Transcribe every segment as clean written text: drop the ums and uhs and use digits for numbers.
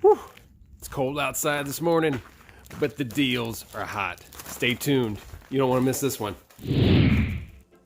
Whew. It's cold outside this morning, but the deals are hot. Stay tuned. You don't want to miss this one.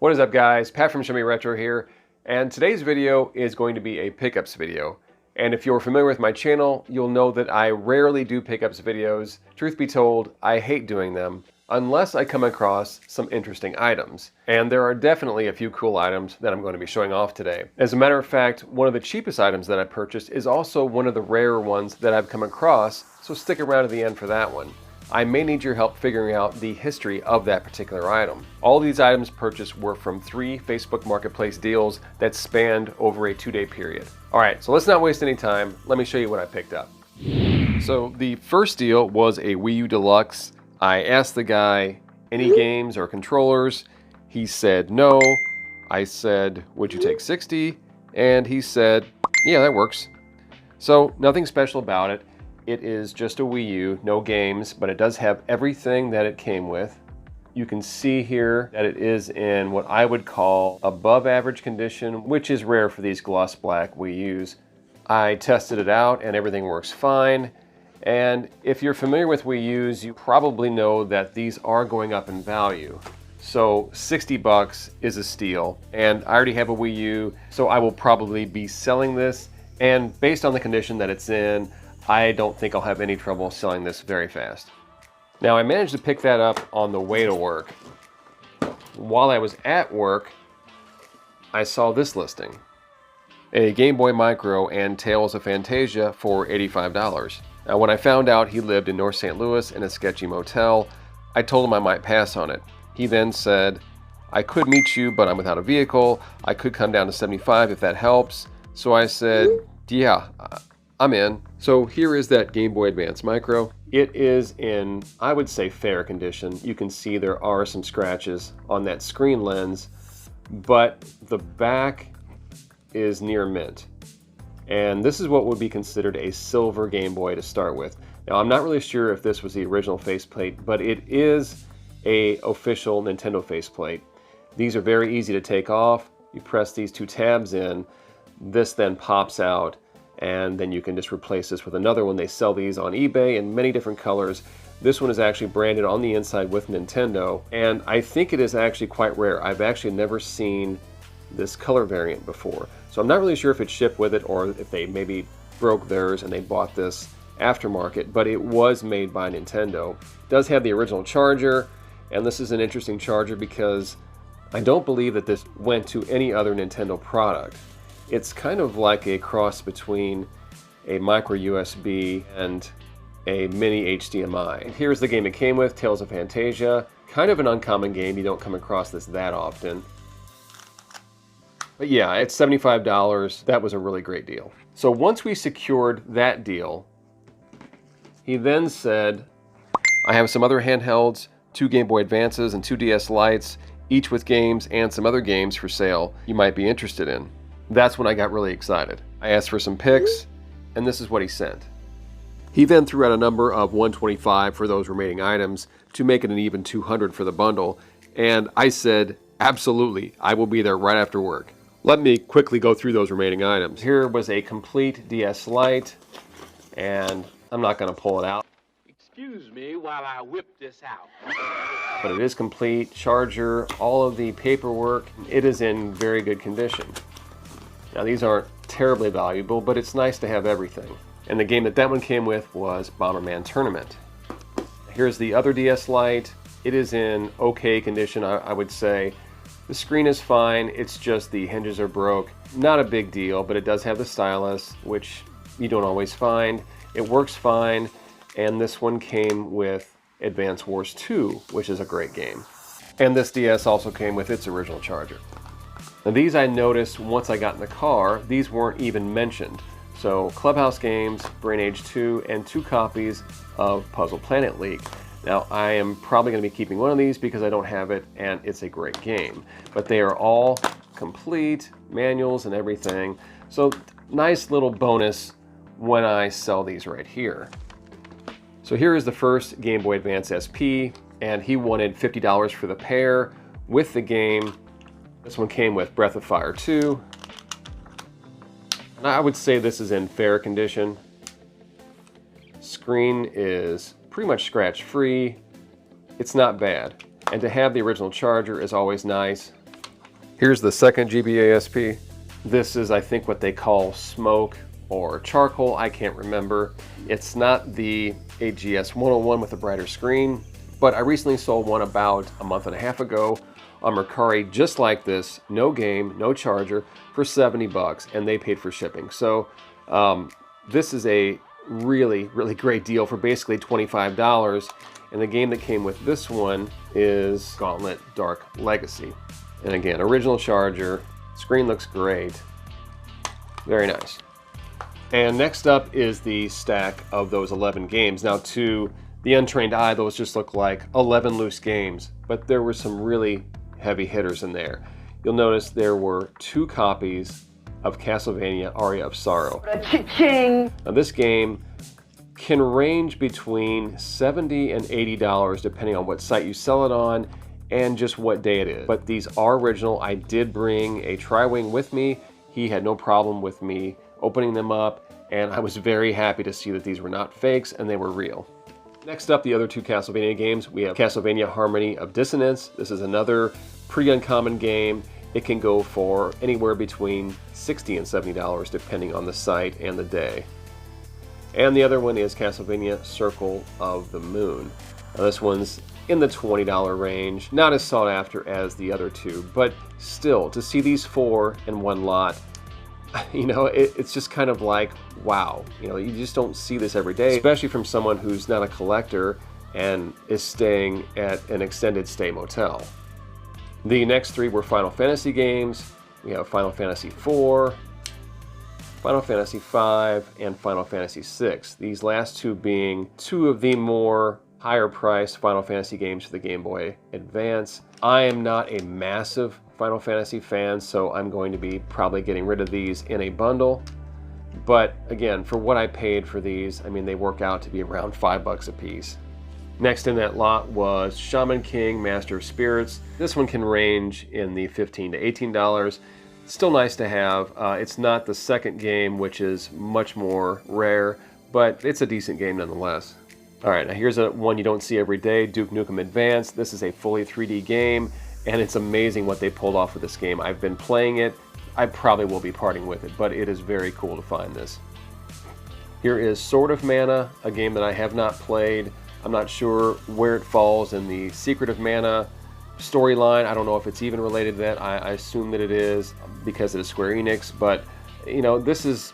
What is up, guys? Pat from Show Me Retro here, and today's video is going to be a pickups video. And if you're familiar with my channel, you'll know that I rarely do pickups videos. Truth be told, I hate doing them unless I come across some interesting items. And there are definitely a few cool items that I'm going to be showing off today. As a matter of fact, one of the cheapest items that I purchased is also one of the rarer ones that I've come across, so stick around to the end for that one. I may need your help figuring out the history of that particular item. All these items purchased were from 3 Facebook Marketplace deals that spanned over a 2-day period. Alright, so let's not waste any time. Let me show you what I picked up. So the first deal was a Wii U Deluxe. I asked the guy, any games or controllers? He said no. I said, would you take 60? And he said, yeah, that works. So nothing special about it. It is just a Wii U, no games, but it does have everything that it came with. You can see here that it is in what I would call above average condition, which is rare for these gloss black Wii U's. I tested it out and everything works fine. And if you're familiar with Wii U's, you probably know that these are going up in value. So 60 bucks is a steal, and I already have a Wii U, so I will probably be selling this. And based on the condition that it's in, I don't think I'll have any trouble selling this very fast. Now, I managed to pick that up on the way to work. While I was at work, I saw this listing. A Game Boy Micro and Tales of Fantasia for $85. Now, when I found out he lived in North St. Louis in a sketchy motel, I told him I might pass on it. He then said, I could meet you, but I'm without a vehicle. I could come down to 75 if that helps. So I said, yeah, I'm in. So here is that Game Boy Advance Micro. It is in, I would say, fair condition. You can see there are some scratches on that screen lens, but the back is near mint. And this is what would be considered a silver Game Boy to start with. Now, I'm not really sure if this was the original faceplate, but it is an official Nintendo faceplate. These are very easy to take off. You press these 2 tabs in, this then pops out, and then you can just replace this with another one. They sell these on eBay in many different colors. This one is actually branded on the inside with Nintendo, and I think it is actually quite rare. I've actually never seen this color variant before. So I'm not really sure if it shipped with it or if they maybe broke theirs and they bought this aftermarket, but it was made by Nintendo. It does have the original charger, and this is an interesting charger because I don't believe that this went to any other Nintendo product. It's kind of like a cross between a micro USB and a mini HDMI. Here's the game it came with, Tales of Fantasia. Kind of an uncommon game, you don't come across this that often. But yeah, at $75, that was a really great deal. So once we secured that deal, he then said, I have some other handhelds, 2 Game Boy Advances and 2 DS Lites, each with games and some other games for sale you might be interested in. That's when I got really excited. I asked for some pics, and this is what he sent. He then threw out a number of $125 for those remaining items to make it an even $200 for the bundle, and I said, absolutely, I will be there right after work. Let me quickly go through those remaining items. Here was a complete DS Lite, and I'm not going to pull it out. Excuse me while I whip this out. But it is complete, charger, all of the paperwork. It is in very good condition. Now, these aren't terribly valuable, but it's nice to have everything. And the game that one came with was Bomberman Tournament. Here's the other DS Lite. It is in okay condition, I would say. The screen is fine, it's just the hinges are broke. Not a big deal, but it does have the stylus, which you don't always find. It works fine, and this one came with Advance Wars 2, which is a great game. And this DS also came with its original charger. Now, these I noticed once I got in the car, these weren't even mentioned. So Clubhouse Games, Brain Age 2, and 2 copies of Puzzle Planet League. Now, I am probably going to be keeping one of these because I don't have it, and it's a great game. But they are all complete, manuals and everything. So nice little bonus when I sell these right here. So here is the first Game Boy Advance SP, and he wanted $50 for the pair with the game. This one came with Breath of Fire 2. And I would say this is in fair condition. Screen is pretty much scratch free. It's not bad. And to have the original charger is always nice. Here's the second GBASP. This is, I think, what they call smoke or charcoal. I can't remember. It's not the AGS 101 with a brighter screen, but I recently sold one about a month and a half ago on Mercari just like this, no game, no charger, for 70 bucks, and they paid for shipping. So this is a really, really great deal for basically $25. And the game that came with this one is Gauntlet Dark Legacy. And again, original charger, screen looks great, very nice. And next up is the stack of those 11 games. Now, to the untrained eye, those just look like 11 loose games, but there were some really heavy hitters in there. You'll notice there were 2 copies of Castlevania Aria of Sorrow. Cha-ching! Now, this game can range between $70 and $80 depending on what site you sell it on and just what day it is. But these are original. I did bring a Tri-Wing with me. He had no problem with me opening them up, and I was very happy to see that these were not fakes and they were real. Next up, the other 2 Castlevania games. We have Castlevania Harmony of Dissonance. This is another pretty uncommon game. It can go for anywhere between $60 and $70 depending on the site and the day. And the other one is Castlevania Circle of the Moon. Now, this one's in the $20 range, not as sought after as the other 2, but still, to see these 4 in one lot, you know, it's just kind of like, wow. You know, you just don't see this every day, especially from someone who's not a collector and is staying at an extended stay motel. The next 3 were Final Fantasy games. We have Final Fantasy IV, Final Fantasy V, and Final Fantasy VI. These last 2 being 2 of the more higher priced Final Fantasy games for the Game Boy Advance. I am not a massive Final Fantasy fan, so I'm going to be probably getting rid of these in a bundle. But again, for what I paid for these, I mean, they work out to be around $5 a piece. Next in that lot was Shaman King Master of Spirits. This one can range in the $15 to $18. Still nice to have. It's not the second game, which is much more rare, but it's a decent game nonetheless. All right, now here's one you don't see every day, Duke Nukem Advance. This is a fully 3D game, and it's amazing what they pulled off with this game. I've been playing it. I probably will be parting with it, but it is very cool to find this. Here is Sword of Mana, a game that I have not played. I'm not sure where it falls in the Secret of Mana storyline. I don't know if it's even related to that. I assume that it is because it is Square Enix, but you know, this is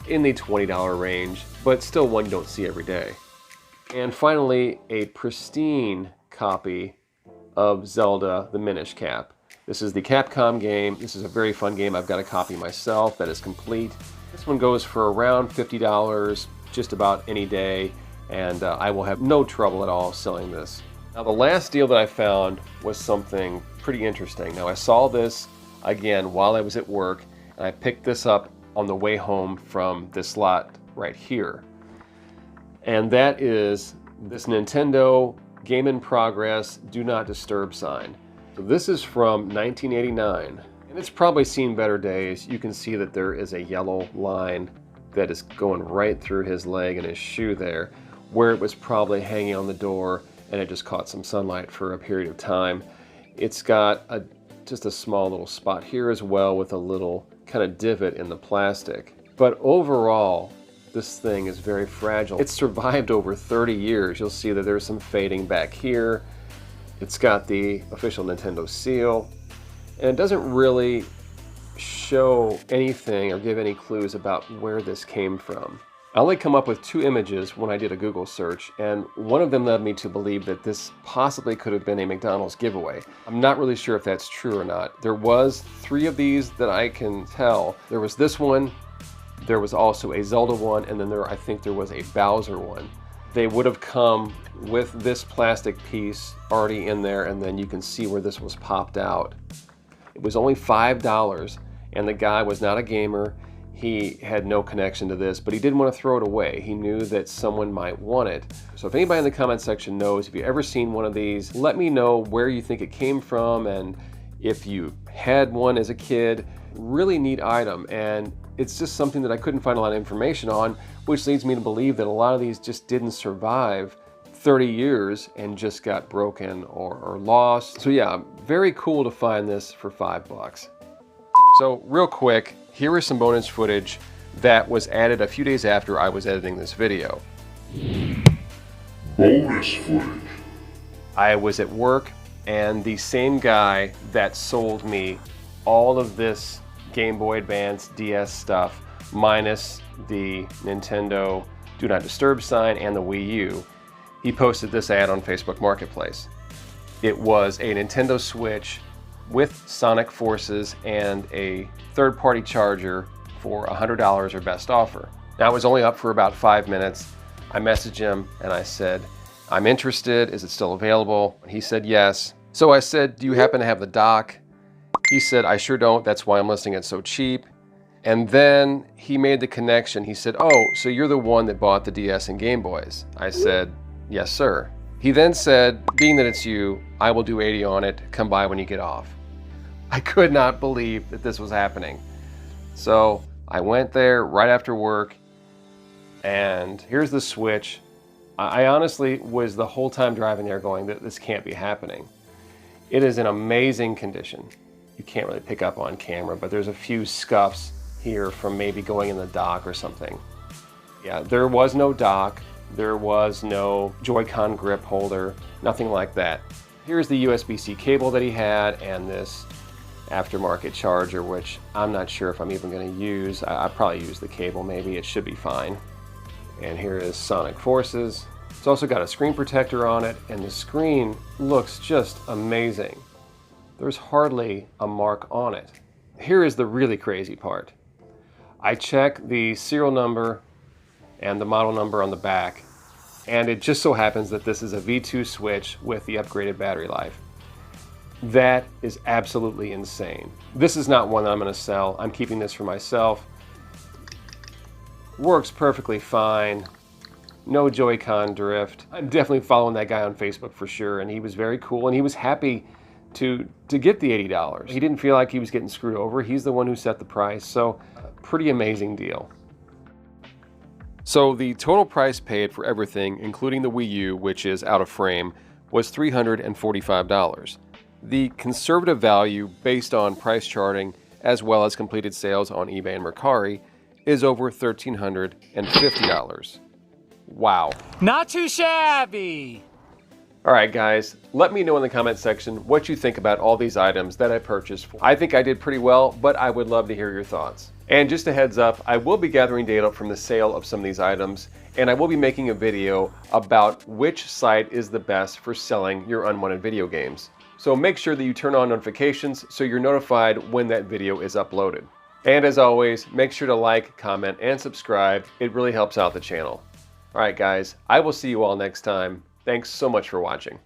in the $20 range, but still one you don't see every day. And finally, a pristine copy of Zelda the Minish Cap. This is the Capcom game. This is a very fun game. I've got a copy myself that is complete. This one goes for around $50 just about any day, and I will have no trouble at all selling this. Now, the last deal that I found was something pretty interesting. Now, I saw this again while I was at work, and I picked this up on the way home from this lot right here. And that is this Nintendo Game in Progress Do Not Disturb sign. So this is from 1989, and it's probably seen better days. You can see that there is a yellow line that is going right through his leg and his shoe there, where it was probably hanging on the door and it just caught some sunlight for a period of time. It's got just a small little spot here as well with a little kind of divot in the plastic. But overall, this thing is very fragile. It's survived over 30 years. You'll see that there's some fading back here. It's got the official Nintendo seal, and it doesn't really show anything or give any clues about where this came from. I only come up with 2 images when I did a Google search, and one of them led me to believe that this possibly could have been a McDonald's giveaway. I'm not really sure if that's true or not. There was 3 of these that I can tell. There was this one, there was also a Zelda one, and then I think there was a Bowser one. They would have come with this plastic piece already in there, and then you can see where this was popped out. It was only $5, and the guy was not a gamer. He had no connection to this, but he didn't want to throw it away. He knew that someone might want it. So if anybody in the comment section knows, if you've ever seen one of these, let me know where you think it came from, and if you had one as a kid. Really neat item, and it's just something that I couldn't find a lot of information on, which leads me to believe that a lot of these just didn't survive 30 years and just got broken or lost. So yeah, very cool to find this for $5. So real quick, here is some bonus footage that was added a few days after I was editing this video. Bonus footage. I was at work and the same guy that sold me all of this Game Boy Advance DS stuff, minus the Nintendo Do Not Disturb sign and the Wii U, he posted this ad on Facebook Marketplace. It was a Nintendo Switch with Sonic Forces and a third-party charger for $100 or best offer. Now, it was only up for about 5 minutes. I messaged him and I said, I'm interested, is it still available? He said yes. So I said, do you happen to have the dock? He said, I sure don't, that's why I'm listing it so cheap. And then he made the connection. He said, oh, so you're the one that bought the DS and Game Boys. I said, yes, sir. He then said, being that it's you, I will do 80 on it, come by when you get off. I could not believe that this was happening. So I went there right after work, and here's the Switch. I honestly was the whole time driving there going, that this can't be happening. It is in amazing condition. You can't really pick up on camera, but there's a few scuffs here from maybe going in the dock or something. Yeah, there was no dock. There was no Joy-Con grip holder, nothing like that. Here's the USB-C cable that he had and this aftermarket charger, which I'm not sure if I'm even going to use. I'll probably use the cable maybe, it should be fine. And here is Sonic Forces. It's also got a screen protector on it, and the screen looks just amazing. There's hardly a mark on it. Here is the really crazy part. I checked the serial number and the model number on the back, and it just so happens that this is a V2 Switch with the upgraded battery life. That is absolutely insane. This is not one that I'm going to sell. I'm keeping this for myself. Works perfectly fine. No Joy-Con drift. I'm definitely following that guy on Facebook for sure, and he was very cool, and he was happy to get the $80. He didn't feel like he was getting screwed over. He's the one who set the price, so pretty amazing deal. So the total price paid for everything, including the Wii U, which is out of frame, was $345. The conservative value, based on price charting, as well as completed sales on eBay and Mercari, is over $1,350. Wow. Not too shabby! Alright guys, let me know in the comment section what you think about all these items that I purchased. I think I did pretty well, but I would love to hear your thoughts. And just a heads up, I will be gathering data from the sale of some of these items, and I will be making a video about which site is the best for selling your unwanted video games. So make sure that you turn on notifications so you're notified when that video is uploaded. And as always, make sure to like, comment, and subscribe. It really helps out the channel. Alright guys, I will see you all next time. Thanks so much for watching.